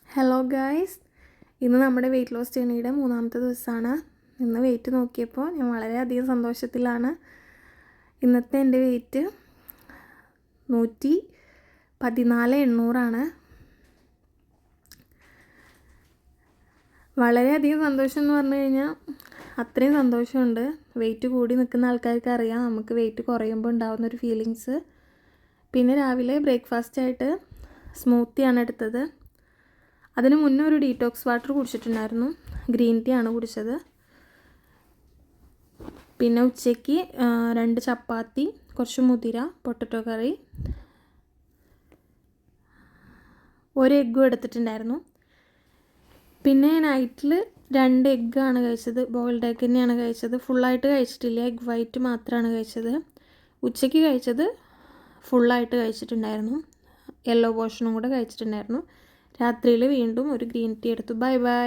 Hello guys, ഇന്ന് നമ്മുടെ weight loss ജേർണിയുടെ 3-ാമത്തെ ദിവസമാണ്. ഇന്ന് വെയിറ്റ് നോക്കിയപ്പോൾ ഞാൻ വളരെയധികം സന്തോഷത്തിലാണ്. ഇന്നത്തെ എൻ്റെ വെയിറ്റ് 114,800 വളരെയധികം സന്തോഷം എന്ന് പറഞ്ഞു കഴിഞ്ഞാൽ അത്രയും സന്തോഷമുണ്ട്. വെയിറ്റ് കൂടി നിൽക്കുന്ന ആൾക്കാർക്ക് അറിയാം നമുക്ക് വെയിറ്റ് കുറയുമ്പോൾ ഉണ്ടാകുന്നൊരു ഫീലിങ്സ്. പിന്നെ രാവിലെ ബ്രേക്ക്ഫാസ്റ്റായിട്ട് സ്മൂത്തിയാണ് എടുത്തത്. അതിന് മുന്നേ ഒരു ഡീറ്റോക്സ് വാട്ടർ കുടിച്ചിട്ടുണ്ടായിരുന്നു. ഗ്രീൻ ടീ ആണ് കുടിച്ചത്. പിന്നെ ഉച്ചയ്ക്ക് 2 ചപ്പാത്തി, കുറച്ച് മുതിര, പൊട്ടറ്റോ കറി, 1 എഗ്ഗും എടുത്തിട്ടുണ്ടായിരുന്നു. പിന്നെ നൈറ്റിൽ 2 എഗ്ഗാണ് കഴിച്ചത്. ബോയിൽഡ് എഗ്ഗ് തന്നെയാണ് കഴിച്ചത്. ഫുള്ളായിട്ട് കഴിച്ചിട്ടില്ല, എഗ് വൈറ്റ് മാത്രമാണ് കഴിച്ചത്. ഉച്ചയ്ക്ക് കഴിച്ചത് ഫുള്ളായിട്ട് കഴിച്ചിട്ടുണ്ടായിരുന്നു. യെല്ലോ പോർഷനും കൂടെ കഴിച്ചിട്ടുണ്ടായിരുന്നു. രാത്രിയിൽ വീണ്ടും ഒരു ഗ്രീൻ ടീ എടുത്തു. Bye bye.